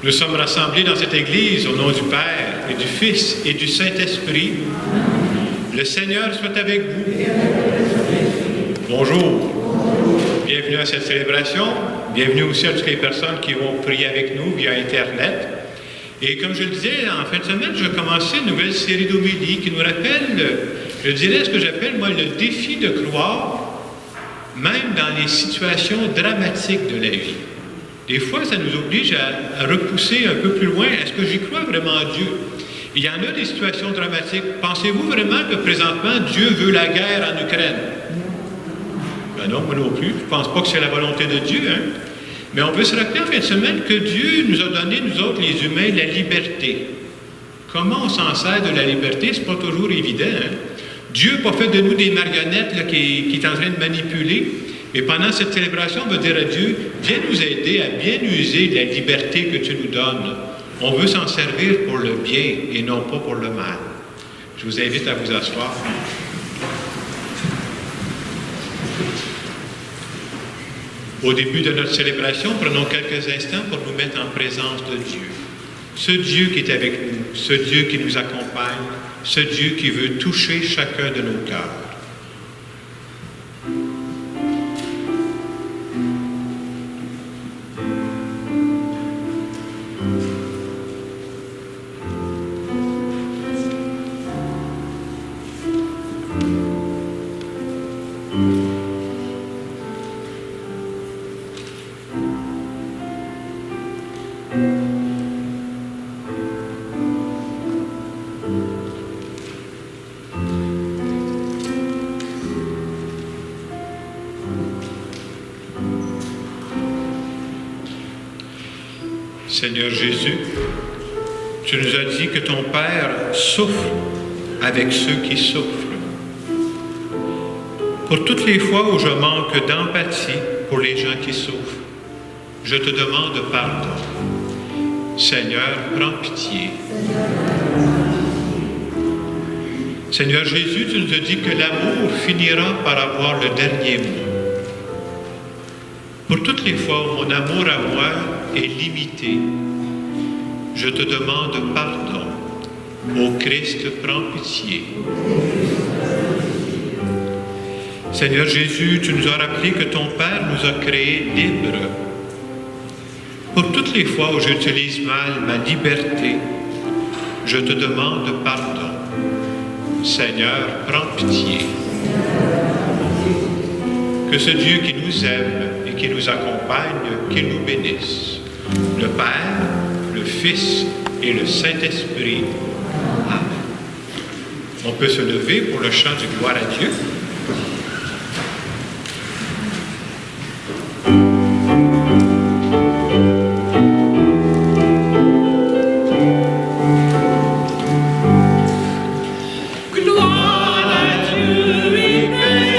Nous sommes rassemblés dans cette Église au nom du Père et du Fils et du Saint-Esprit. Le Seigneur soit avec vous. Bonjour. Bienvenue à cette célébration. Bienvenue aussi à toutes les personnes qui vont prier avec nous via Internet. Et comme je le disais, en fin de semaine, je commençais une nouvelle série d'homélies qui nous rappelle, je dirais ce que j'appelle, moi, le défi de croire, même dans les situations dramatiques de la vie. Des fois, ça nous oblige à repousser un peu plus loin. Est-ce que j'y crois vraiment en Dieu? Il y en a des situations dramatiques. Pensez-vous vraiment que présentement, Dieu veut la guerre en Ukraine? Ben non, moi non plus. Je ne pense pas que c'est la volonté de Dieu. Hein? Mais on peut se rappeler en fin de semaine que Dieu nous a donné, nous autres, les humains, la liberté. Comment on s'en sert de la liberté? Ce n'est pas toujours évident. Hein? Dieu n'a pas fait de nous des marionnettes là, qui est en train de manipuler. Mais pendant cette célébration, on va dire à Dieu, viens nous aider à bien user de la liberté que tu nous donnes. On veut s'en servir pour le bien et non pas pour le mal. Je vous invite à vous asseoir. Au début de notre célébration, prenons quelques instants pour nous mettre en présence de Dieu. Ce Dieu qui est avec nous, ce Dieu qui nous accompagne, ce Dieu qui veut toucher chacun de nos cœurs. Seigneur Jésus, tu nous as dit que ton Père souffre avec ceux qui souffrent. Pour toutes les fois où je manque d'empathie pour les gens qui souffrent, je te demande pardon. Seigneur, prends pitié. Seigneur Jésus, tu nous as dit que l'amour finira par avoir le dernier mot. Pour toutes les fois où mon amour à moi est limité, je te demande pardon. Ô Christ, prends pitié. Seigneur Jésus, tu nous as rappelé que ton Père nous a créés libres. Pour toutes les fois où j'utilise mal ma liberté, je te demande pardon. Seigneur, prends pitié. Que ce Dieu qui nous aime et qui nous accompagne, qu'il nous bénisse. Le Père, le Fils et le Saint-Esprit. Amen. On peut se lever pour le chant du gloire à Dieu. Gloire à Dieu éternel.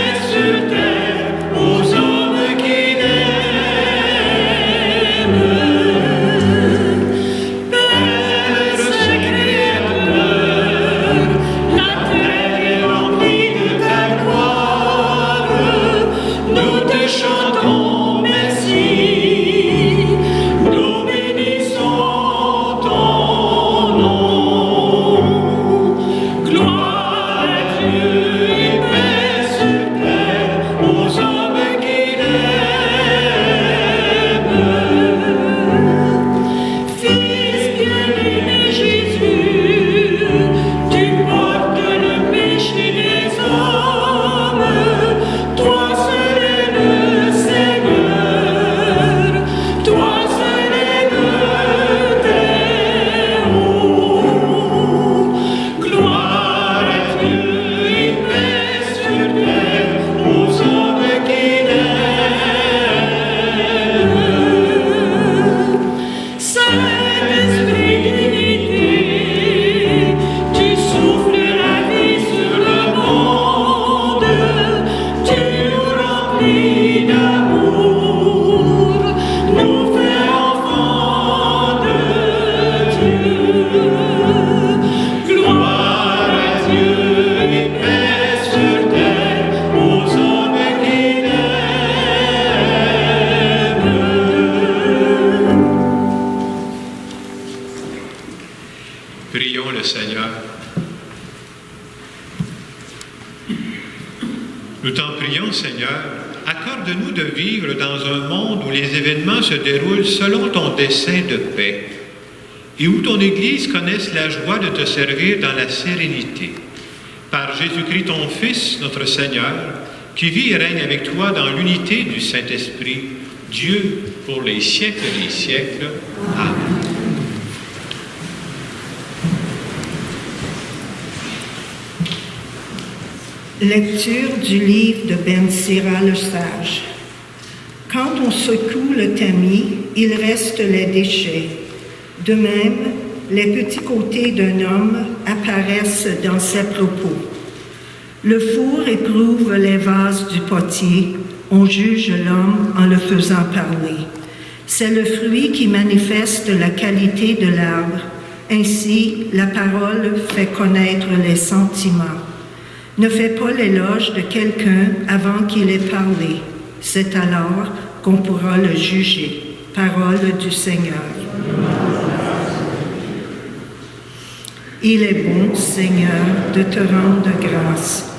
t'en prions, Seigneur, accorde-nous de vivre dans un monde où les événements se déroulent selon ton dessein de paix et où ton Église connaisse la joie de te servir dans la sérénité. Par Jésus-Christ, ton Fils, notre Seigneur, qui vit et règne avec toi dans l'unité du Saint-Esprit, Dieu pour les siècles des siècles. Amen. Lecture du livre de Ben Sira le Sage. Quand on secoue le tamis, il reste les déchets. De même, les petits côtés d'un homme apparaissent dans ses propos. Le four éprouve les vases du potier, on juge l'homme en le faisant parler. C'est le fruit qui manifeste la qualité de l'arbre. Ainsi, la parole fait connaître les sentiments. Ne fais pas l'éloge de quelqu'un avant qu'il ait parlé. C'est alors qu'on pourra le juger. Parole du Seigneur. Il est bon, Seigneur, de te rendre grâce.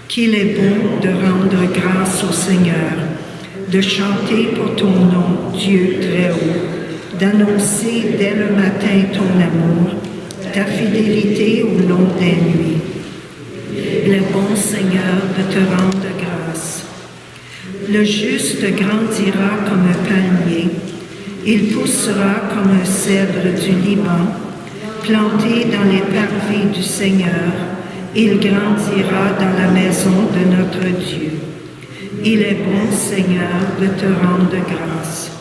Qu'il est bon de rendre grâce au Seigneur, de chanter pour ton nom, Dieu très haut, d'annoncer dès le matin ton amour, ta fidélité au long des nuits. Il est bon, Seigneur, de te rendre grâce. Le juste grandira comme un palmier, il poussera comme un cèdre du Liban, planté dans les parvis du Seigneur, il grandira dans la maison de notre Dieu. Il est bon, Seigneur, de te rendre grâce.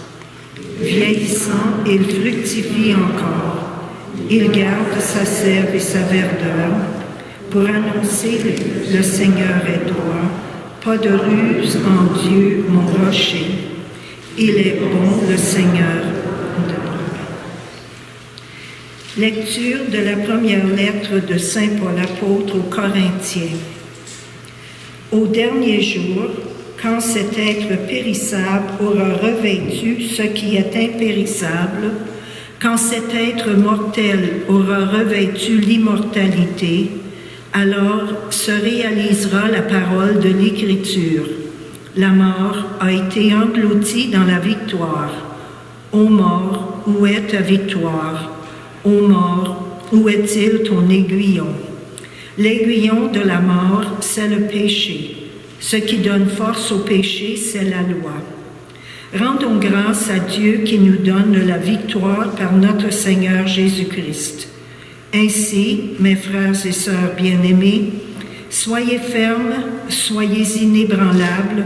Vieillissant, il fructifie encore. Il garde sa sève et sa verdure pour annoncer le Seigneur est droit. Pas de ruse en Dieu, mon rocher. Il est bon, le Seigneur. Lecture de la première lettre de Saint Paul apôtre aux Corinthiens. Au dernier jour, quand cet être périssable aura revêtu ce qui est impérissable, quand cet être mortel aura revêtu l'immortalité, alors se réalisera la parole de l'Écriture. La mort a été engloutie dans la victoire. Ô mort, où est ta victoire? Ô mort, où est-il ton aiguillon? L'aiguillon de la mort, c'est le péché. Ce qui donne force au péché, c'est la loi. Rendons grâce à Dieu qui nous donne la victoire par notre Seigneur Jésus-Christ. Ainsi, mes frères et sœurs bien-aimés, soyez fermes, soyez inébranlables,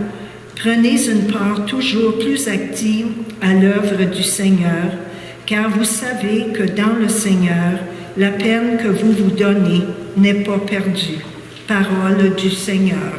prenez une part toujours plus active à l'œuvre du Seigneur, car vous savez que dans le Seigneur, la peine que vous vous donnez n'est pas perdue. Parole du Seigneur.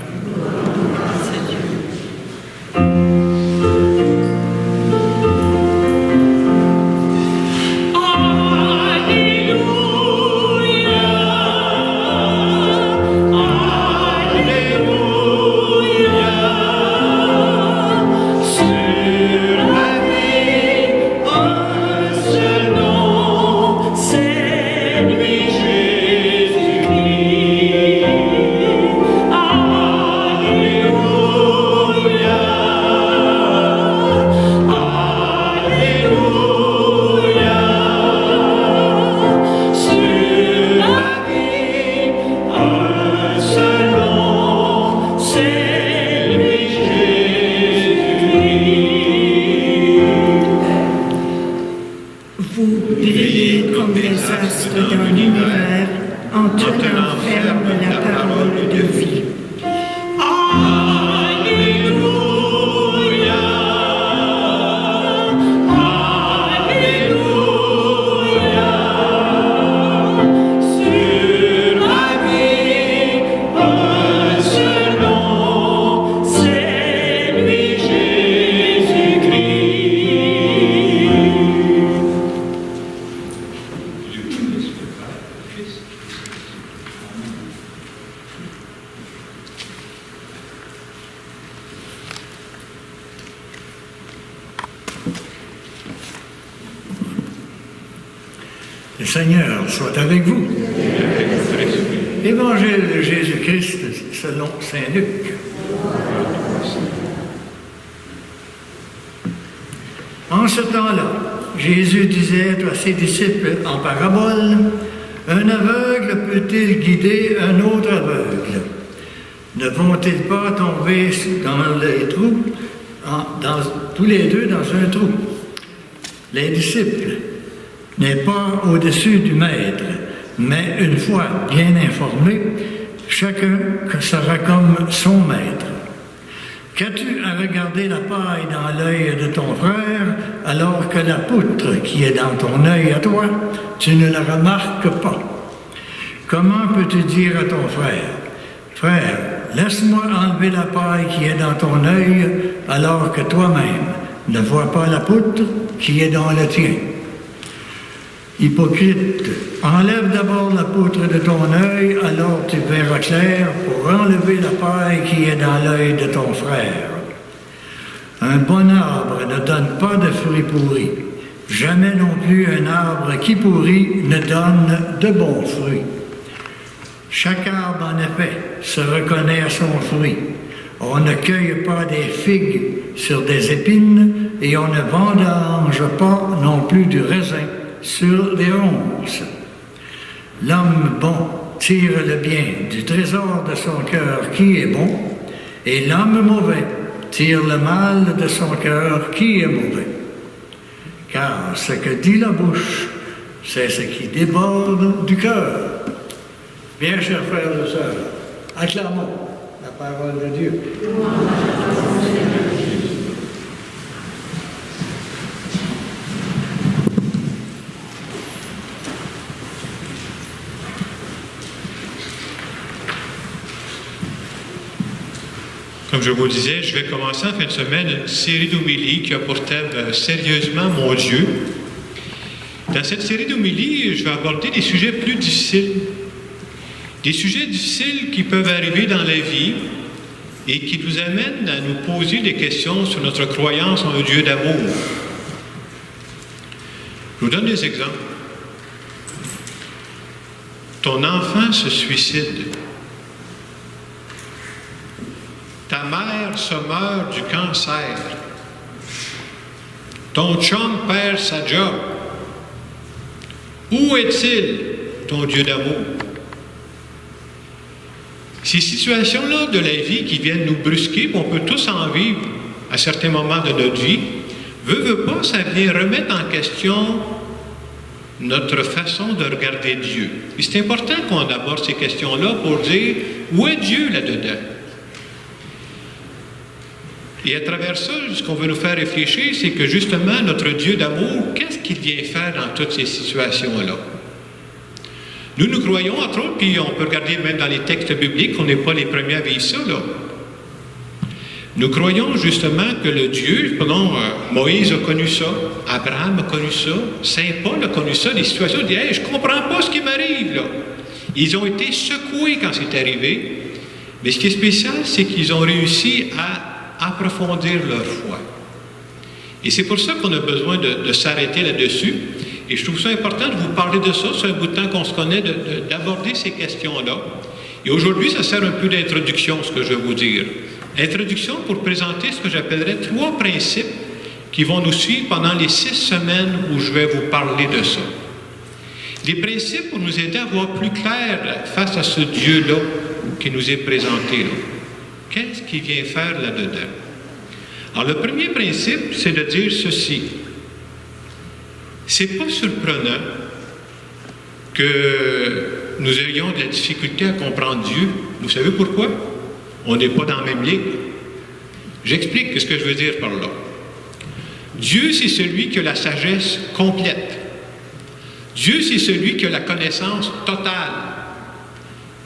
Le Seigneur soit avec vous. Évangile de Jésus-Christ selon saint Luc. En ce temps-là, Jésus disait à ses disciples en parabole, « Un aveugle peut-il guider un autre aveugle? Ne vont-ils pas tomber dans les trous, tous les deux dans un trou? Les disciples n'est pas au-dessus du maître, mais une fois bien informés, chacun sera comme son maître. Qu'as-tu à regarder la paille dans l'œil de ton frère, alors que la poutre qui est dans ton œil à toi, tu ne la remarques pas? Comment peux-tu dire à ton frère, « Frère, laisse-moi enlever la paille qui est dans ton œil, alors que toi-même ne vois pas la poutre qui est dans le tien? » Hypocrite, enlève d'abord la poutre de ton œil, alors tu verras clair pour enlever la paille qui est dans l'œil de ton frère. Un bon arbre ne donne pas de fruits pourris. Jamais non plus un arbre qui pourrit ne donne de bons fruits. Chaque arbre, en effet, se reconnaît à son fruit. On ne cueille pas des figues sur des épines et on ne vendange pas non plus du raisin sur des ronces. L'homme bon tire le bien du trésor de son cœur qui est bon, et l'homme mauvais tire le mal de son cœur qui est mauvais. Car ce que dit la bouche, c'est ce qui déborde du cœur. Bien, chers frères et sœurs, acclamons la parole de Dieu. Comme je vous le disais, je vais commencer en fin de semaine une série d'homélies qui a pour thème « Sérieusement mon Dieu ». Dans cette série d'homélies, je vais aborder des sujets plus difficiles. Des sujets difficiles qui peuvent arriver dans la vie et qui nous amènent à nous poser des questions sur notre croyance en un Dieu d'amour. Je vous donne des exemples. Ton enfant se suicide. Ta mère se meurt du cancer. Ton chum perd sa job. Où est-il, ton Dieu d'amour? Ces situations-là de la vie qui viennent nous brusquer, on peut tous en vivre à certains moments de notre vie, veut pas, ça vient remettre en question notre façon de regarder Dieu. Et c'est important qu'on aborde ces questions-là pour dire, où est Dieu là-dedans? Et à travers ça, ce qu'on veut nous faire réfléchir, c'est que justement, notre Dieu d'amour, qu'est-ce qu'il vient faire dans toutes ces situations-là? Nous croyons, entre autres, puis on peut regarder même dans les textes bibliques, on n'est pas les premiers à vivre ça, là. Nous croyons justement que le Dieu, Moïse a connu ça, Abraham a connu ça, Saint Paul a connu ça, des situations où il dit « Hey, je ne comprends pas ce qui m'arrive, là. » Ils ont été secoués quand c'est arrivé, mais ce qui est spécial, c'est qu'ils ont réussi à approfondir leur foi. Et c'est pour ça qu'on a besoin de s'arrêter là-dessus. Et je trouve ça important de vous parler de ça. C'est un bout de temps qu'on se connaît, d'aborder ces questions-là. Et aujourd'hui, ça sert un peu d'introduction, ce que je vais vous dire. Introduction pour présenter ce que j'appellerais 3 principes qui vont nous suivre pendant les 6 semaines où je vais vous parler de ça. Des principes pour nous aider à voir plus clair face à ce Dieu-là qui nous est présenté là. Qu'est-ce qu'il vient faire là-dedans? Alors, le premier principe, c'est de dire ceci. C'est pas surprenant que nous ayons de la difficulté à comprendre Dieu. Vous savez pourquoi? On n'est pas dans la même ligne. J'explique ce que je veux dire par là. Dieu, c'est celui qui a la sagesse complète. Dieu, c'est celui qui a la connaissance totale.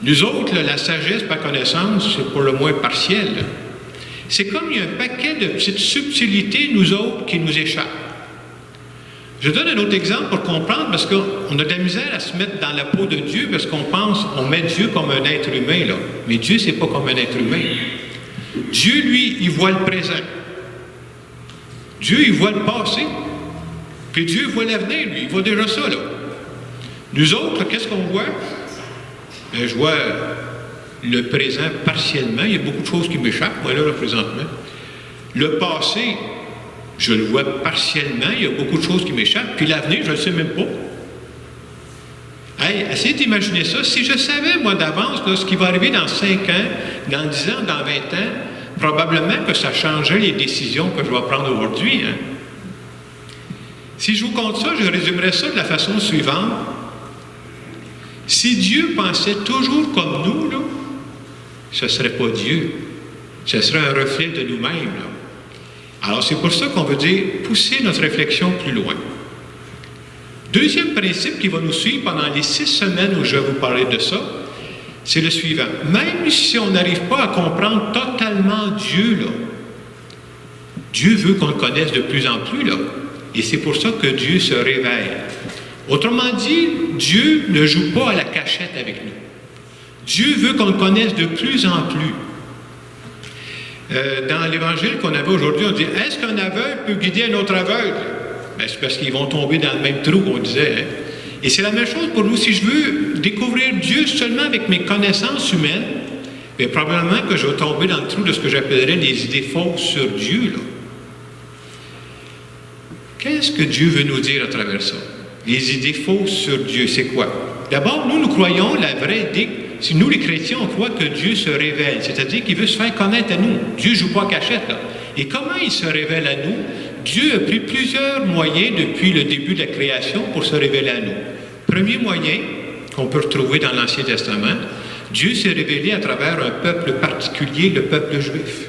Nous autres, là, la sagesse par connaissance, c'est pour le moins partiel. C'est comme il y a un paquet de petites subtilités, nous autres, qui nous échappent. Je donne un autre exemple pour comprendre, parce qu'on a de la misère à se mettre dans la peau de Dieu, parce qu'on pense, on met Dieu comme un être humain, là. Mais Dieu, c'est pas comme un être humain. Dieu, lui, il voit le présent. Dieu, il voit le passé. Puis Dieu voit l'avenir, lui. Il voit déjà ça, là. Nous autres, qu'est-ce qu'on voit? Mais je vois le présent partiellement. Il y a beaucoup de choses qui m'échappent, moi, là, présentement. Le passé, je le vois partiellement. Il y a beaucoup de choses qui m'échappent. Puis l'avenir, je ne le sais même pas. Hey, essayez d'imaginer ça. Si je savais, moi, d'avance, là, ce qui va arriver dans 5 ans, dans 10 ans, dans 20 ans, probablement que ça changerait les décisions que je vais prendre aujourd'hui. Hein? Si je vous compte ça, je résumerais ça de la façon suivante. Si Dieu pensait toujours comme nous, là, ce ne serait pas Dieu. Ce serait un reflet de nous-mêmes. Là. Alors, c'est pour ça qu'on veut dire pousser notre réflexion plus loin. Deuxième principe qui va nous suivre pendant les 6 semaines où je vais vous parler de ça, c'est le suivant. Même si on n'arrive pas à comprendre totalement Dieu, là, Dieu veut qu'on le connaisse de plus en plus, là. Et c'est pour ça que Dieu se révèle. Autrement dit, Dieu ne joue pas à la cachette avec nous. Dieu veut qu'on le connaisse de plus en plus. Dans l'évangile qu'on avait aujourd'hui, on dit « Est-ce qu'un aveugle peut guider un autre aveugle? » Ben, c'est parce qu'ils vont tomber dans le même trou qu'on disait. Hein? Et c'est la même chose pour nous. Si je veux découvrir Dieu seulement avec mes connaissances humaines, bien, probablement que je vais tomber dans le trou de ce que j'appellerais les idées fausses sur Dieu. Là. Qu'est-ce que Dieu veut nous dire à travers ça? Les idées fausses sur Dieu, c'est quoi? D'abord, nous croyons la vraie idée. Si nous, les chrétiens, on croit que Dieu se révèle, c'est-à-dire qu'il veut se faire connaître à nous. Dieu ne joue pas à cachette, là. Et comment il se révèle à nous? Dieu a pris plusieurs moyens depuis le début de la création pour se révéler à nous. Premier moyen qu'on peut retrouver dans l'Ancien Testament, Dieu s'est révélé à travers un peuple particulier, le peuple juif.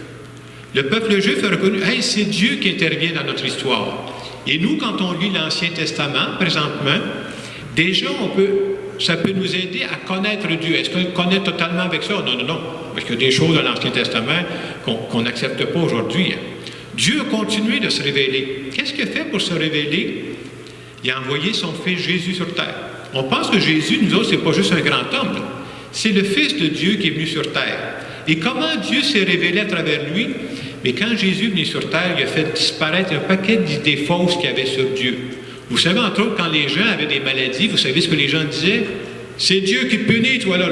Le peuple juif a reconnu, hey, c'est Dieu qui intervient dans notre histoire. Et nous, quand on lit l'Ancien Testament, présentement, déjà, ça peut nous aider à connaître Dieu. Est-ce qu'on le connaît totalement avec ça? Non, non, non. Parce qu'il y a des choses dans l'Ancien Testament qu'on n'accepte pas aujourd'hui. Dieu a continué de se révéler. Qu'est-ce qu'il a fait pour se révéler? Il a envoyé son Fils Jésus sur terre. On pense que Jésus, nous autres, c'est pas juste un grand homme. Là. C'est le Fils de Dieu qui est venu sur terre. Et comment Dieu s'est révélé à travers lui? Mais quand Jésus est venu sur terre, il a fait disparaître un paquet d'idées fausses qu'il y avait sur Dieu. Vous savez, entre autres, quand les gens avaient des maladies, vous savez ce que les gens disaient? C'est Dieu qui punit, toi là.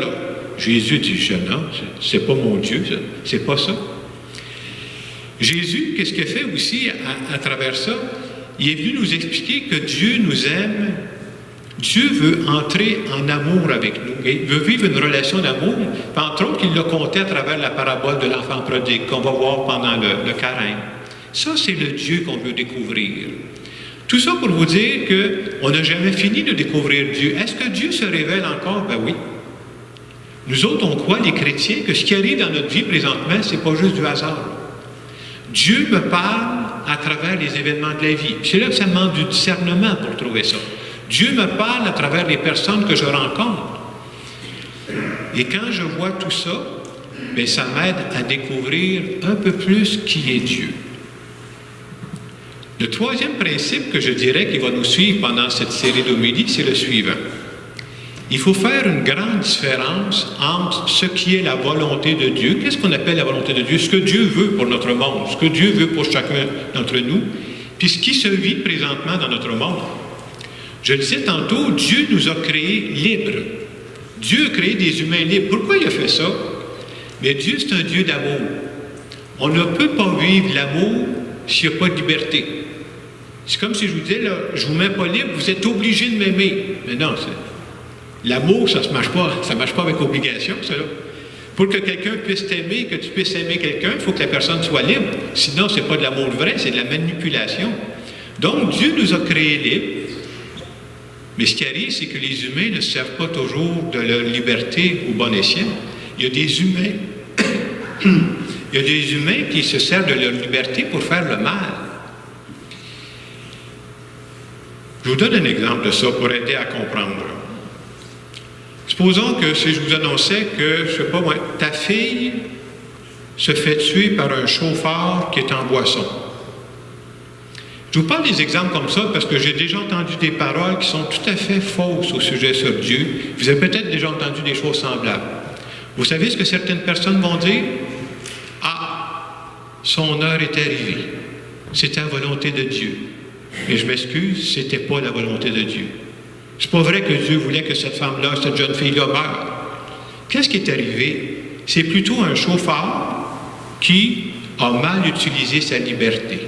Jésus dit, non, c'est pas mon Dieu, ça. C'est pas ça. Jésus, qu'est-ce qu'il a fait aussi à travers ça? Il est venu nous expliquer que Dieu nous aime. Dieu veut entrer en amour avec nous. Il veut vivre une relation d'amour. Entre autres, il l'a compté à travers la parabole de l'enfant prodigue qu'on va voir pendant le carême. Ça, c'est le Dieu qu'on veut découvrir. Tout ça pour vous dire qu'on n'a jamais fini de découvrir Dieu. Est-ce que Dieu se révèle encore? Ben oui. Nous autres, on croit, les chrétiens, que ce qui arrive dans notre vie présentement, c'est pas juste du hasard. Dieu me parle à travers les événements de la vie. C'est là que ça demande du discernement pour trouver ça. Dieu me parle à travers les personnes que je rencontre. Et quand je vois tout ça, bien, ça m'aide à découvrir un peu plus qui est Dieu. Le troisième principe que je dirais qui va nous suivre pendant cette série d'homélies, c'est le suivant. Il faut faire une grande différence entre ce qui est la volonté de Dieu. Qu'est-ce qu'on appelle la volonté de Dieu? Ce que Dieu veut pour notre monde, ce que Dieu veut pour chacun d'entre nous, puis ce qui se vit présentement dans notre monde. Je le disais tantôt, Dieu nous a créés libres. Dieu a créé des humains libres. Pourquoi il a fait ça? Mais Dieu, c'est un Dieu d'amour. On ne peut pas vivre l'amour s'il n'y a pas de liberté. C'est comme si je vous disais, là, je ne vous mets pas libre, vous êtes obligé de m'aimer. Mais non, l'amour, ça ne marche pas avec obligation, ça. Là. Pour que quelqu'un puisse t'aimer, que tu puisses aimer quelqu'un, il faut que la personne soit libre. Sinon, ce n'est pas de l'amour vrai, c'est de la manipulation. Donc, Dieu nous a créés libres. Mais ce qui arrive, c'est que les humains ne se servent pas toujours de leur liberté au bon escient. Il y a des humains qui se servent de leur liberté pour faire le mal. Je vous donne un exemple de ça pour aider à comprendre. Supposons que si je vous annonçais que, je ne sais pas moi, ta fille se fait tuer par un chauffeur qui est en boisson. Je vous parle des exemples comme ça parce que j'ai déjà entendu des paroles qui sont tout à fait fausses au sujet sur Dieu. Vous avez peut-être déjà entendu des choses semblables. Vous savez ce que certaines personnes vont dire? Ah, son heure est arrivée. C'était la volonté de Dieu. Et je m'excuse, c'était pas la volonté de Dieu. C'est pas vrai que Dieu voulait que cette femme-là, cette jeune fille-là meure. Qu'est-ce qui est arrivé? C'est plutôt un chauffard qui a mal utilisé sa liberté.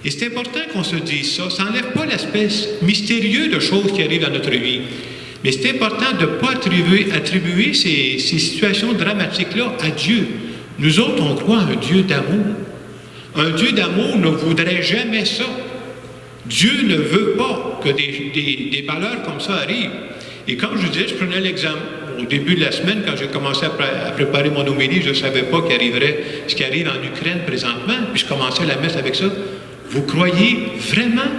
Et c'est important qu'on se dise ça. Ça n'enlève pas l'aspect mystérieux de choses qui arrivent dans notre vie. Mais c'est important de ne pas attribuer ces situations dramatiques-là à Dieu. Nous autres, on croit à un Dieu d'amour. Un Dieu d'amour ne voudrait jamais ça. Dieu ne veut pas que des malheurs comme ça arrivent. Et comme je disais, je prenais l'exemple. Au début de la semaine, quand j'ai commencé à préparer mon homélie, je ne savais pas qu'il arriverait ce qui arrive en Ukraine présentement. Puis je commençais la messe avec ça. Vous croyez vraiment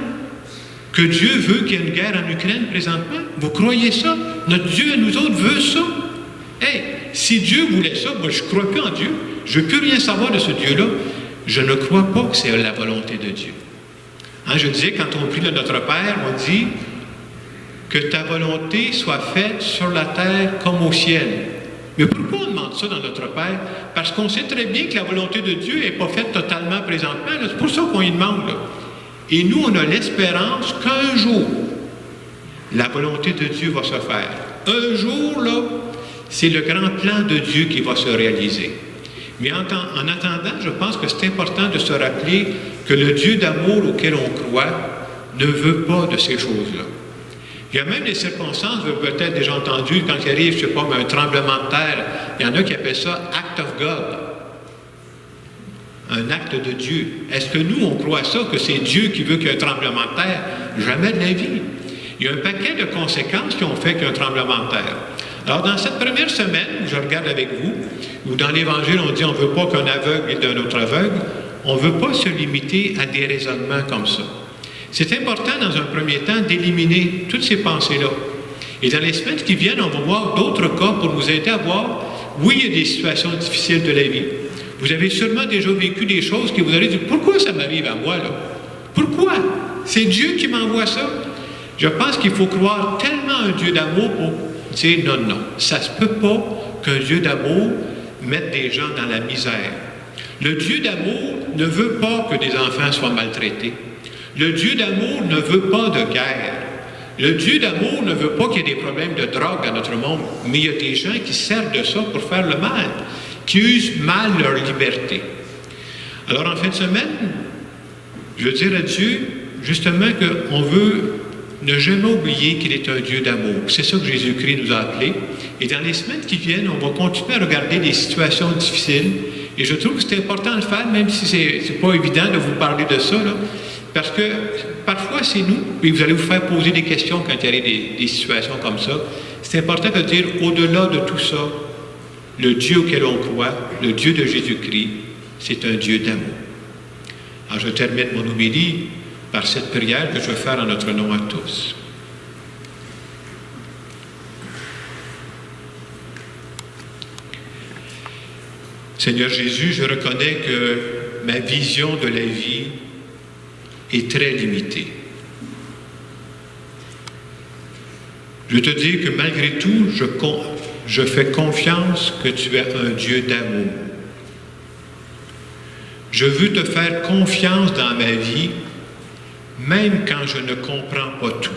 que Dieu veut qu'il y ait une guerre en Ukraine présentement? Vous croyez ça? Notre Dieu à nous autres veut ça? Hey, si Dieu voulait ça, moi je ne crois plus en Dieu. Je ne veux plus rien savoir de ce Dieu-là. Je ne crois pas que c'est la volonté de Dieu. Hein, je disais, quand on prie le Notre Père, on dit que ta volonté soit faite sur la terre comme au ciel. Mais pourquoi on demande ça dans Notre Père? Parce qu'on sait très bien que la volonté de Dieu n'est pas faite totalement présentement. C'est pour ça qu'on y demande. Là. Et nous, on a l'espérance qu'un jour, la volonté de Dieu va se faire. Un jour, là, c'est le grand plan de Dieu qui va se réaliser. Mais en attendant, je pense que c'est important de se rappeler que le Dieu d'amour auquel on croit ne veut pas de ces choses-là. Il y a même des circonstances, vous avez peut-être déjà entendu, quand il arrive, je ne sais pas, un tremblement de terre, il y en a qui appellent ça « act of God », un acte de Dieu. Est-ce que nous, on croit ça, que c'est Dieu qui veut qu'il y ait un tremblement de terre? Jamais de la vie. Il y a un paquet de conséquences qui ont fait qu'il y a un tremblement de terre. Alors, dans cette première semaine, je regarde avec vous, où dans l'Évangile, on dit on ne veut pas qu'un aveugle aide un autre aveugle, on ne veut pas se limiter à des raisonnements comme ça. C'est important, dans un premier temps, d'éliminer toutes ces pensées-là. Et dans les semaines qui viennent, on va voir d'autres cas pour nous aider à voir, oui, il y a des situations difficiles de la vie. Vous avez sûrement déjà vécu des choses qui vous allez dire, pourquoi ça m'arrive à moi, là? Pourquoi? C'est Dieu qui m'envoie ça? Je pense qu'il faut croire tellement à un Dieu d'amour pour dire non. Ça ne se peut pas qu'un Dieu d'amour mette des gens dans la misère. Le Dieu d'amour ne veut pas que des enfants soient maltraités. Le Dieu d'amour ne veut pas de guerre. Le Dieu d'amour ne veut pas qu'il y ait des problèmes de drogue dans notre monde. Mais il y a des gens qui servent de ça pour faire le mal, qui usent mal leur liberté. Alors, en fin de semaine, je veux dire à Dieu, justement, qu'on veut ne jamais oublier qu'il est un Dieu d'amour. C'est ça que Jésus-Christ nous a appelés. Et dans les semaines qui viennent, on va continuer à regarder des situations difficiles. Et je trouve que c'est important de le faire, même si c'est pas évident de vous parler de ça, là. Parce que parfois, c'est nous, et vous allez vous faire poser des questions quand il y a des situations comme ça. C'est important de dire, au-delà de tout ça, le Dieu auquel on croit, le Dieu de Jésus-Christ, c'est un Dieu d'amour. Alors, je termine mon homélie par cette prière que je vais faire en notre nom à tous. Seigneur Jésus, je reconnais que ma vision de la vie est très limitée. Je te dis que malgré tout, je fais confiance que tu es un Dieu d'amour. Je veux te faire confiance dans ma vie, même quand je ne comprends pas tout.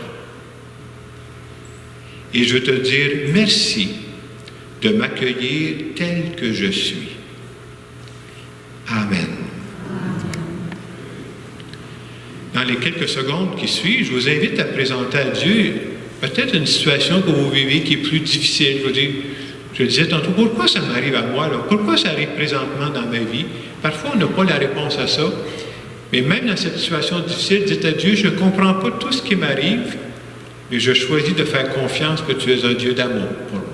Et je veux te dire merci de m'accueillir tel que je suis. Amen. Dans les quelques secondes qui suivent, je vous invite à présenter à Dieu peut-être une situation que vous vivez qui est plus difficile. Je disais tantôt, pourquoi ça m'arrive à moi, là? Pourquoi ça arrive présentement dans ma vie? Parfois, on n'a pas la réponse à ça. Mais même dans cette situation difficile, dites à Dieu, je ne comprends pas tout ce qui m'arrive, mais je choisis de faire confiance que tu es un Dieu d'amour pour moi.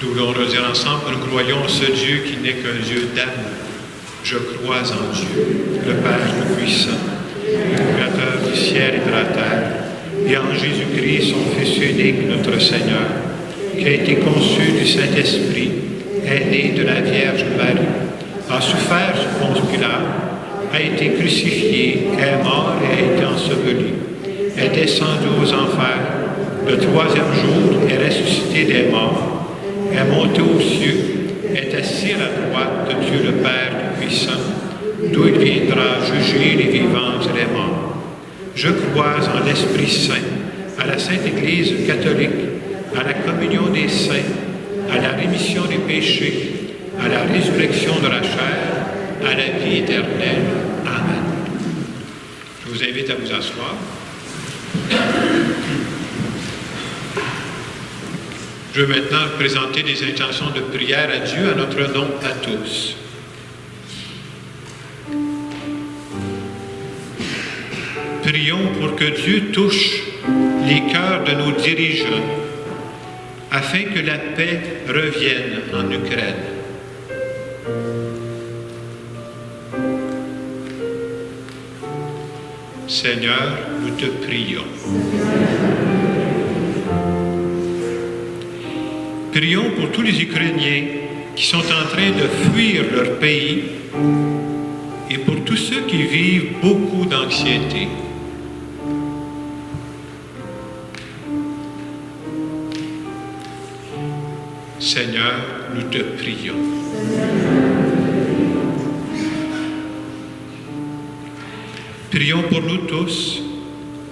Nous voulons redire ensemble que nous croyons en ce Dieu qui n'est qu'un Dieu d'amour. Je crois en Dieu, le Père Tout-Puissant, Créateur du ciel et de la terre, et en Jésus-Christ, son Fils unique, notre Seigneur, qui a été conçu du Saint-Esprit, est né de la Vierge Marie, a souffert sous Ponce Pilate, a été crucifié, est mort et a été enseveli, est descendu aux enfers, le troisième jour est ressuscité des morts, est monté aux cieux, est assis à la droite de Dieu le Père Tout-Puissant, d'où il viendra juger les vivants et les morts. Je crois en l'Esprit Saint, à la Sainte Église catholique, à la communion des saints, à la rémission des péchés, à la résurrection de la chair, à la vie éternelle. Amen. Je vous invite à vous asseoir. Je veux maintenant présenter des intentions de prière à Dieu à notre nom à tous. Prions pour que Dieu touche les cœurs de nos dirigeants afin que la paix revienne en Ukraine. Seigneur, nous te prions. Prions pour tous les Ukrainiens qui sont en train de fuir leur pays et pour tous ceux qui vivent beaucoup d'anxiété. Seigneur, nous te prions. Prions pour nous tous,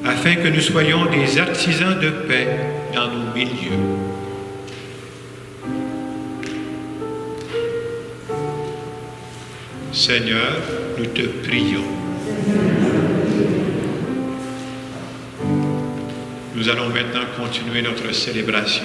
afin que nous soyons des artisans de paix dans nos milieux. Seigneur, nous te prions. Nous allons maintenant continuer notre célébration.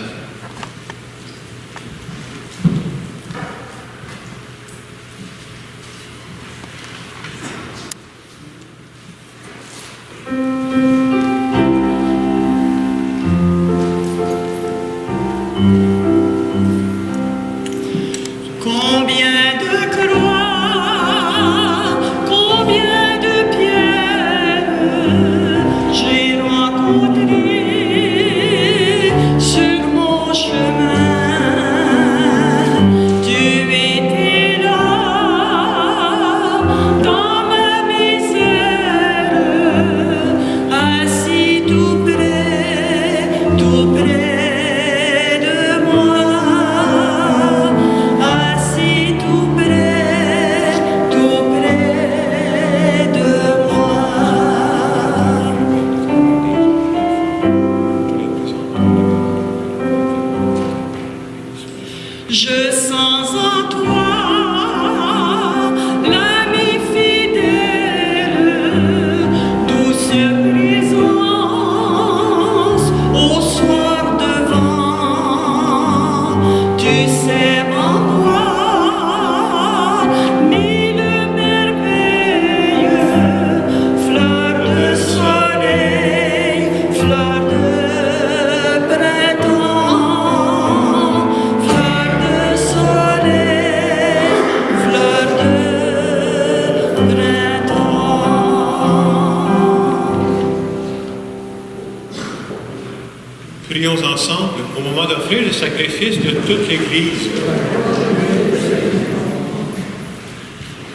Prions ensemble au moment d'offrir le sacrifice de toute l'Église.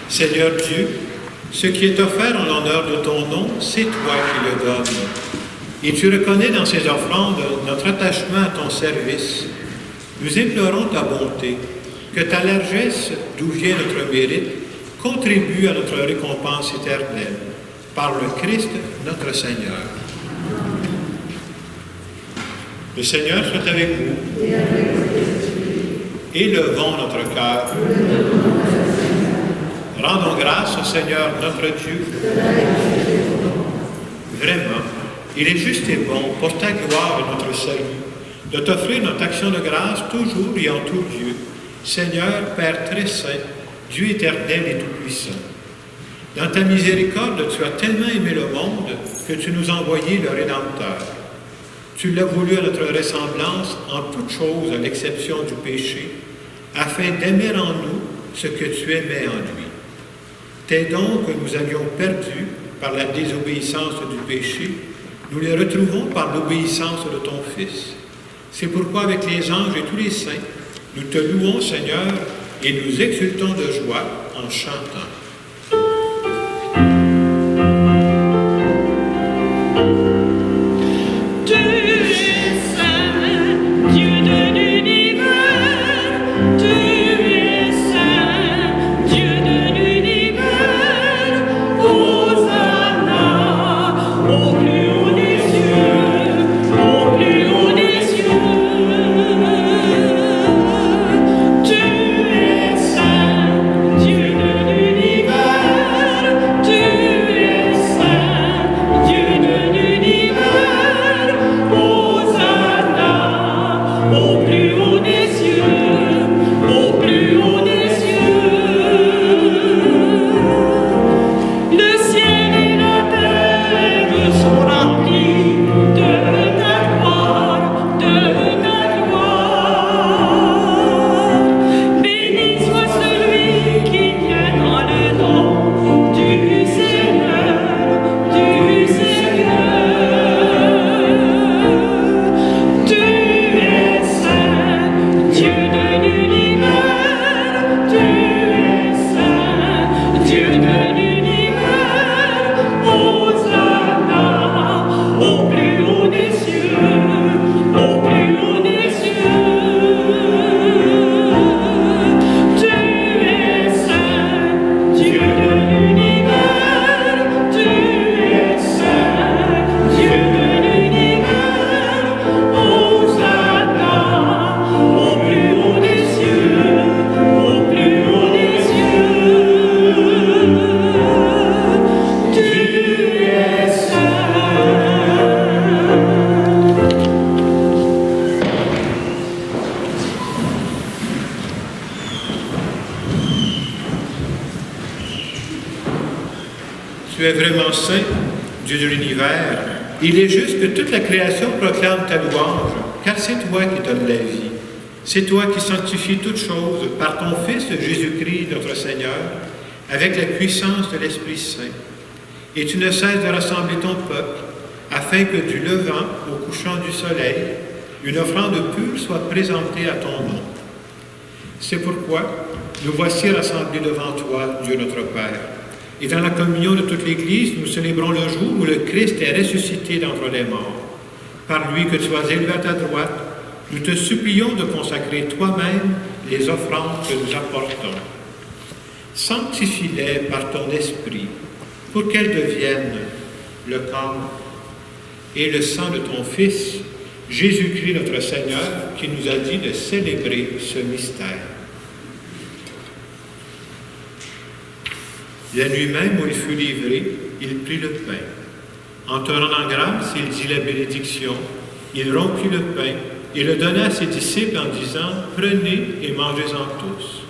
Seigneur Dieu, ce qui est offert en l'honneur de ton nom, c'est toi qui le donnes. Et tu reconnais dans ces offrandes notre attachement à ton service. Nous implorons ta bonté, que ta largesse, d'où vient notre mérite, contribue à notre récompense éternelle. Par le Christ, notre Seigneur. Le Seigneur soit avec vous. Élevons notre cœur. Rendons grâce au Seigneur notre Dieu. Vraiment, il est juste et bon, pour ta gloire et notre salut, de t'offrir notre action de grâce toujours et en tout lieu. Seigneur, Père très saint, Dieu éternel et tout-puissant. Dans ta miséricorde, tu as tellement aimé le monde que tu nous as envoyé le Rédempteur. Tu l'as voulu à notre ressemblance en toutes choses, à l'exception du péché, afin d'aimer en nous ce que tu aimais en lui. Tes dons que nous avions perdus par la désobéissance du péché, nous les retrouvons par l'obéissance de ton Fils. C'est pourquoi avec les anges et tous les saints, nous te louons, Seigneur, et nous exultons de joie en chantant. Tu es vraiment saint, Dieu de l'univers. Il est juste que toute la création proclame ta louange, car c'est toi qui donnes la vie. C'est toi qui sanctifies toutes choses par ton Fils Jésus-Christ, notre Seigneur, avec la puissance de l'Esprit Saint. Et tu ne cesses de rassembler ton peuple, afin que du levant au couchant du soleil, une offrande pure soit présentée à ton nom. C'est pourquoi nous voici rassemblés devant toi, Dieu notre Père. Et dans la communion de toute l'Église, nous célébrons le jour où le Christ est ressuscité d'entre les morts. Par lui que tu as élevé à ta droite, nous te supplions de consacrer toi-même les offrandes que nous apportons. Sanctifie-les par ton esprit, pour qu'elles deviennent le corps et le sang de ton Fils, Jésus-Christ notre Seigneur, qui nous a dit de célébrer ce mystère. La nuit même où il fut livré, il prit le pain. En te rendant grâce, il dit la bénédiction. Il rompit le pain et le donna à ses disciples en disant « Prenez et mangez-en tous.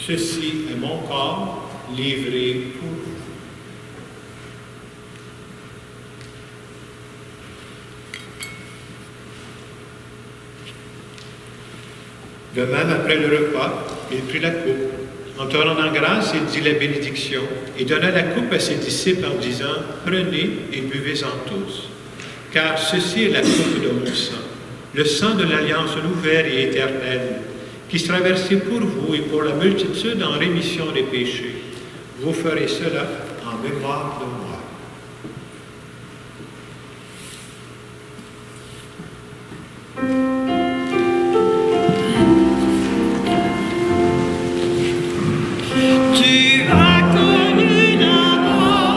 Ceci est mon corps livré pour vous. » De même, après le repas, il prit la coupe. En te rendant grâce, il dit la bénédiction et donna la coupe à ses disciples en disant « Prenez et buvez-en tous, car ceci est la coupe de mon sang, le sang de l'alliance nouvelle et éternelle, qui sera versé pour vous et pour la multitude en rémission des péchés. Vous ferez cela en mémoire de moi. » Tu as connu la mort.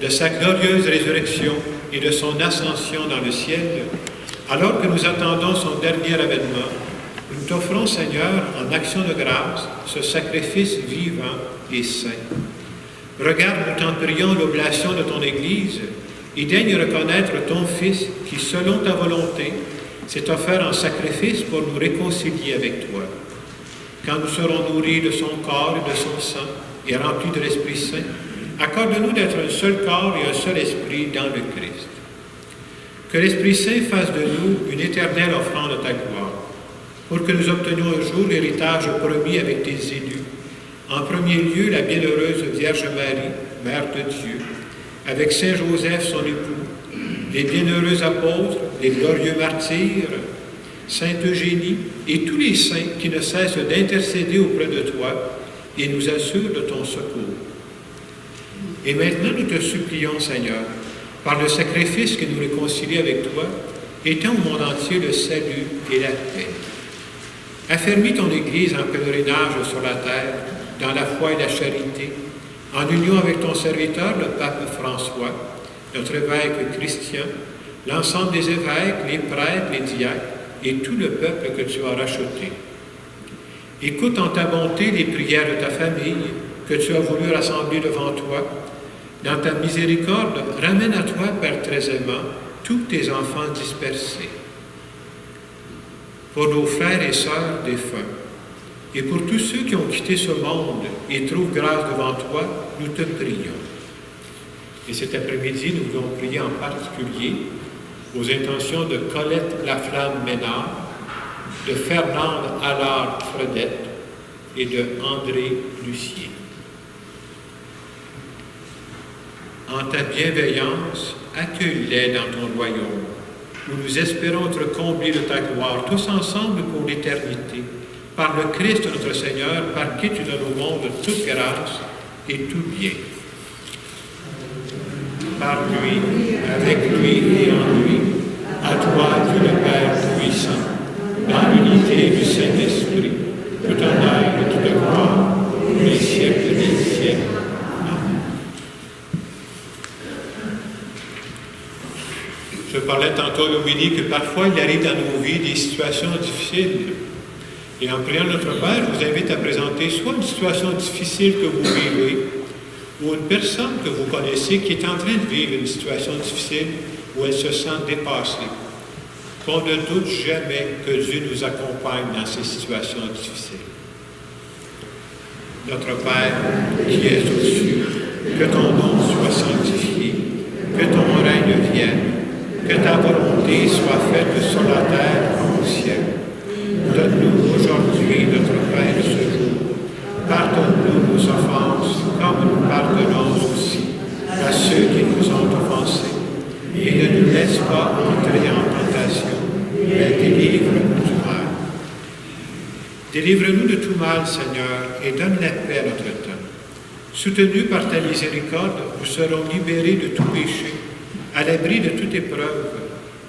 de sa glorieuse résurrection et de son ascension dans le ciel, alors que nous attendons son dernier avènement, nous t'offrons, Seigneur, en action de grâce, ce sacrifice vivant et saint. Regarde, nous t'en prions, l'oblation de ton Église et daigne reconnaître ton Fils qui, selon ta volonté, s'est offert en sacrifice pour nous réconcilier avec toi. Quand nous serons nourris de son corps et de son sang et remplis de l'Esprit Saint, accorde-nous d'être un seul corps et un seul esprit dans le Christ. Que l'Esprit Saint fasse de nous une éternelle offrande de ta gloire, pour que nous obtenions un jour l'héritage promis avec tes élus. En premier lieu, la bienheureuse Vierge Marie, Mère de Dieu, avec Saint Joseph, son époux, les bienheureux apôtres, les glorieux martyrs, Sainte Eugénie et tous les saints qui ne cessent d'intercéder auprès de toi et nous assurent de ton secours. Et maintenant, nous te supplions, Seigneur, par le sacrifice qui nous réconcilie avec toi, étends au monde entier le salut et la paix. Affermis ton Église en pèlerinage sur la terre, dans la foi et la charité, en union avec ton serviteur, le pape François, notre évêque Christian, l'ensemble des évêques, les prêtres, les diacres et tout le peuple que tu as racheté. Écoute en ta bonté les prières de ta famille que tu as voulu rassembler devant toi. Dans ta miséricorde, ramène à toi, Père très aimant, tous tes enfants dispersés. Pour nos frères et sœurs défunts, et pour tous ceux qui ont quitté ce monde et trouvent grâce devant toi, nous te prions. Et cet après-midi, nous voulons prier en particulier aux intentions de Colette Laflamme-Ménard, de Fernande Allard-Fredette et de André Lucier. En ta bienveillance, accueille-les dans ton royaume, où nous espérons être comblés de ta gloire, tous ensemble pour l'éternité, par le Christ notre Seigneur, par qui tu donnes au monde toute grâce et tout bien. Par lui, avec lui et en lui, à toi, Dieu le Père Tout-Puissant, dans l'unité du Saint-Esprit, tout honneur et toute gloire, pour les siècles des siècles. Amen. Je parlais tantôt à l'homélie que parfois il arrive dans nos vies des situations difficiles. Et en priant notre Père, je vous invite à présenter soit une situation difficile que vous vivez, ou une personne que vous connaissez qui est en train de vivre une situation difficile où elle se sent dépassée. Qu'on ne doute jamais que Dieu nous accompagne dans ces situations difficiles. Notre Père, qui es aux cieux, que ton nom soit sanctifié, que ton règne vienne, que ta volonté soit faite sur la terre comme au ciel. Donne-nous aujourd'hui notre pain de ce jour. Pardonne-nous nos offenses, comme nous pardonnons aussi à ceux qui nous ont offensés. Et ne nous laisse pas entrer en tentation, mais délivre-nous du mal. Délivre-nous de tout mal, Seigneur, et donne la paix à notre temps. Soutenus par ta miséricorde, nous serons libérés de tout péché, à l'abri de toute épreuve,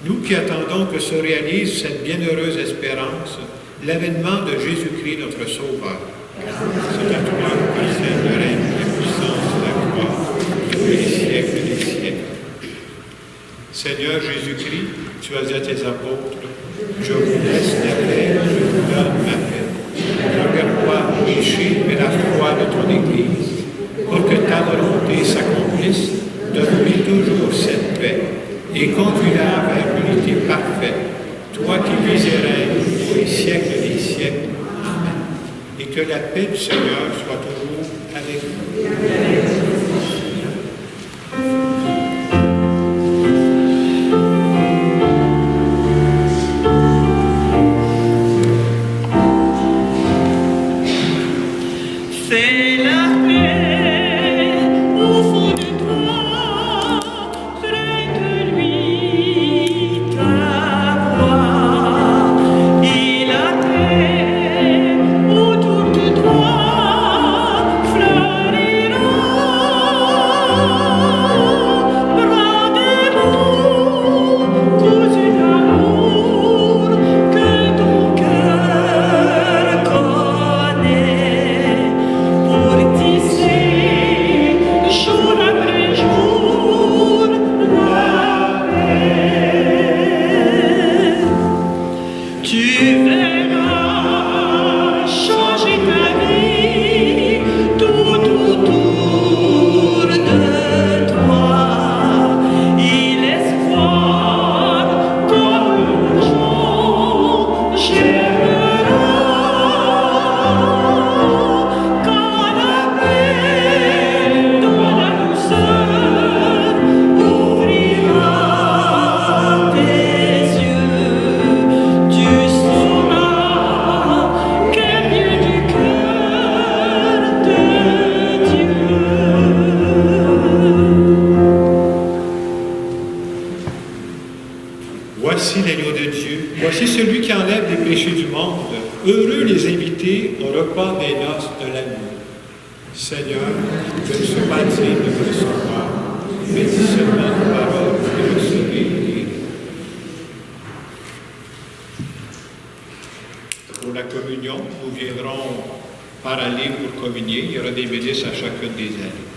nous qui attendons que se réalise cette bienheureuse espérance, l'avènement de Jésus-Christ, notre Sauveur. C'est à toi, Père Saint, le règne, la puissance et la gloire, tous les siècles des siècles. Seigneur Jésus-Christ, tu as dit à tes apôtres, je vous laisse la paix, je vous donne ma paix. Ne regarde pas le péché, mais la foi de ton Église, pour que ta volonté s'accomplisse. Donne-lui toujours cette paix et conduis-la vers l'unité parfaite, toi qui vis et règnes pour les siècles des siècles. Amen. Et que la paix du Seigneur soit toujours avec vous. C'est la paix au fond de toi, près de lui ta voix, et la paix autour de toi, Voici l'agneau de Dieu. Voici celui qui enlève les péchés du monde. Heureux les invités au repas des noces de l'agneau. Seigneur, je ne suis pas digne de te recevoir, mais dis seulement une parole et je serai guéri. Pour la communion, nous viendrons par aller pour communier. Il y aura des bénisses à chacune des allées.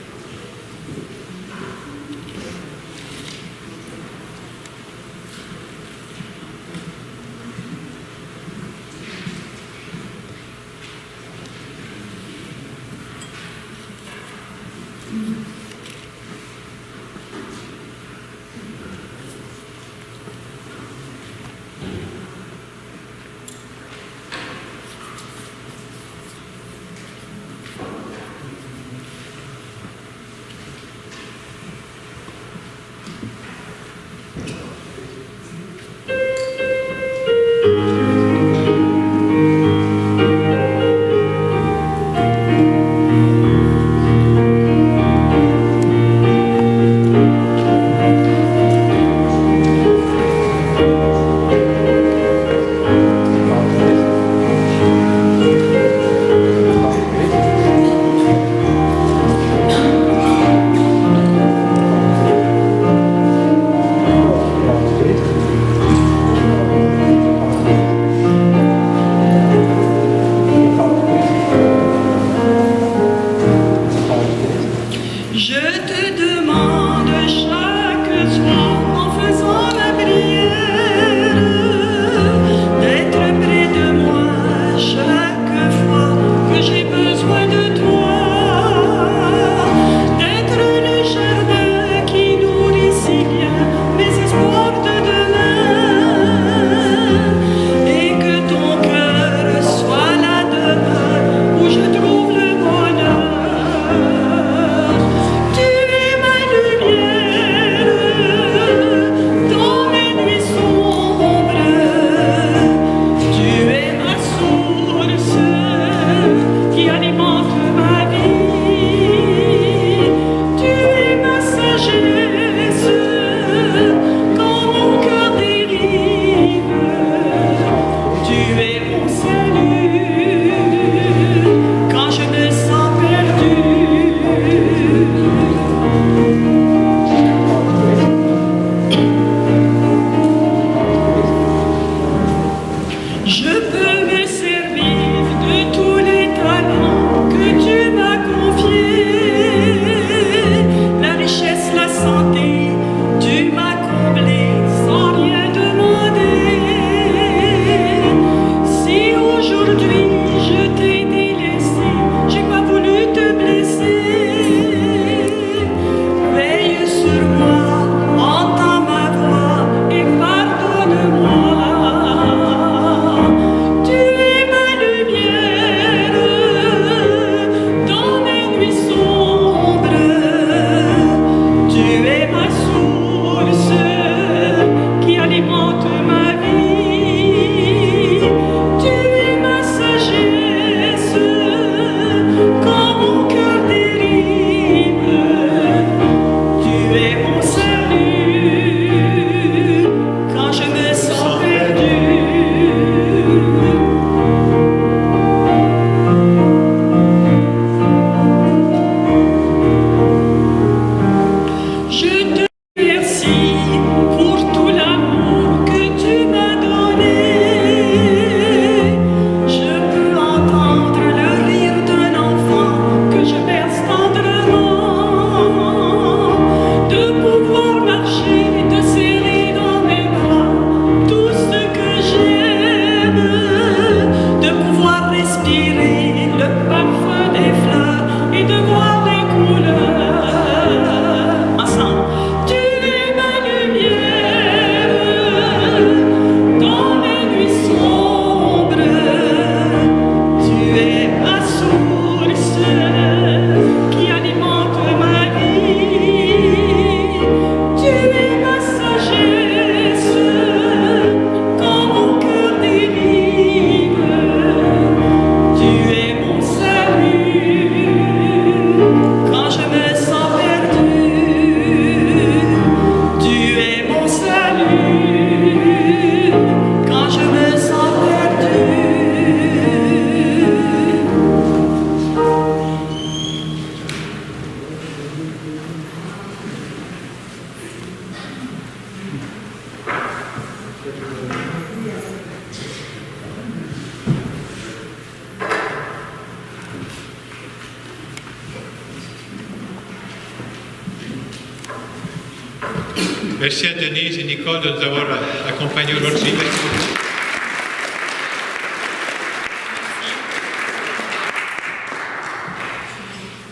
Merci à Denise et Nicole de nous avoir accompagnés aujourd'hui. Merci beaucoup.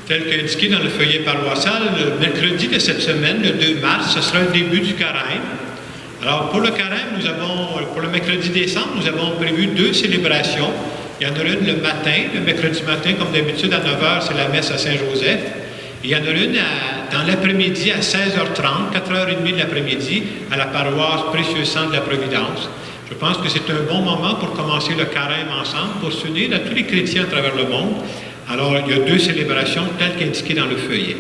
Tel qu'indiqué dans le feuillet paroissial, le mercredi de cette semaine, le 2 mars, ce sera le début du carême. Alors, pour le carême, pour le mercredi décembre, nous avons prévu 2 célébrations. Il y en a une le matin, le mercredi matin, comme d'habitude, à 9h, c'est la messe à Saint-Joseph. Et il y en a une dans l'après-midi à 16h30, 4h30 de l'après-midi, à la paroisse Précieux Sang de la Providence. Je pense que c'est un bon moment pour commencer le carême ensemble, pour s'unir à tous les chrétiens à travers le monde. Alors, il y a 2 célébrations telles qu'indiquées dans le feuillet.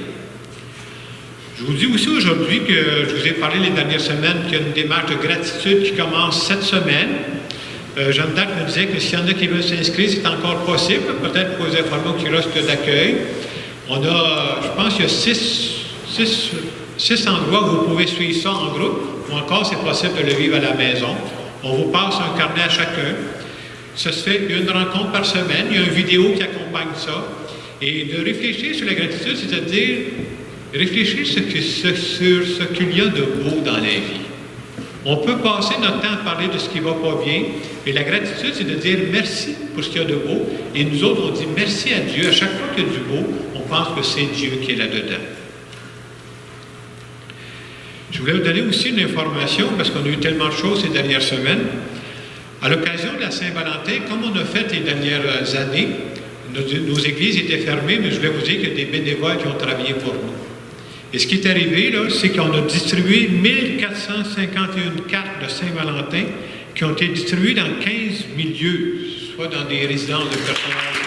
Je vous dis aussi aujourd'hui que je vous ai parlé les dernières semaines qu'il y a une démarche de gratitude qui commence cette semaine. Jeanne d'Arc me disait que s'il y en a qui veulent s'inscrire, c'est encore possible, peut-être pour les informer au kiosque d'accueil. On a, je pense qu'il y a 6 endroits où vous pouvez suivre ça en groupe, ou encore c'est possible de le vivre à la maison. On vous passe un carnet à chacun. Ça se fait une rencontre par semaine. Il y a une vidéo qui accompagne ça. Et de réfléchir sur la gratitude, c'est-à-dire réfléchir sur ce qu'il y a de beau dans la vie. On peut passer notre temps à parler de ce qui ne va pas bien, mais la gratitude, c'est de dire merci pour ce qu'il y a de beau. Et nous autres, on dit merci à Dieu. À chaque fois qu'il y a du beau, on pense que c'est Dieu qui est là-dedans. Je voulais vous donner aussi une information, parce qu'on a eu tellement de choses ces dernières semaines. À l'occasion de la Saint-Valentin, comme on a fait les dernières années, nos églises étaient fermées, mais je voulais vous dire qu'il y a des bénévoles qui ont travaillé pour nous. Et ce qui est arrivé, là, c'est qu'on a distribué 1451 cartes de Saint-Valentin qui ont été distribuées dans 15 milieux, soit dans des résidences de personnes âgées.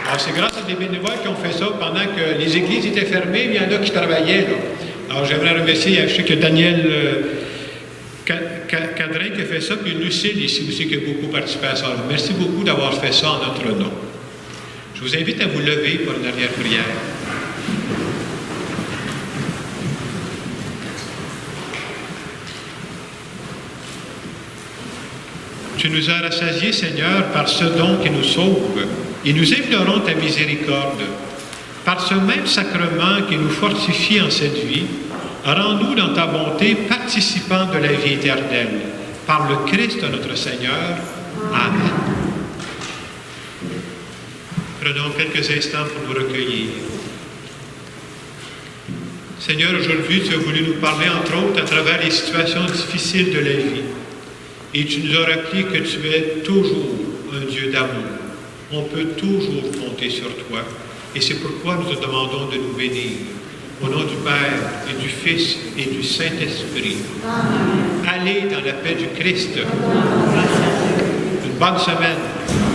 Alors, c'est grâce à des bénévoles qui ont fait ça pendant que les églises étaient fermées, mais il y en a qui travaillaient, là. Alors, j'aimerais remercier, je sais que Daniel Cadrin qui a fait ça, puis Lucille ici aussi qui a beaucoup participé à ça. Alors, merci beaucoup d'avoir fait ça en notre nom. Je vous invite à vous lever pour une dernière prière. Tu nous as rassasiés, Seigneur, par ce don qui nous sauve, et nous implorons ta miséricorde. Par ce même sacrement qui nous fortifie en cette vie, rends-nous dans ta bonté participants de la vie éternelle. Par le Christ notre Seigneur. Amen. Prenons quelques instants pour nous recueillir. Seigneur, aujourd'hui, tu as voulu nous parler, entre autres, à travers les situations difficiles de la vie. Et tu nous as rappelé que tu es toujours un Dieu d'amour. On peut toujours compter sur toi. Et c'est pourquoi nous te demandons de nous bénir. Au nom du Père, et du Fils, et du Saint-Esprit. Allez dans la paix du Christ. Une bonne semaine.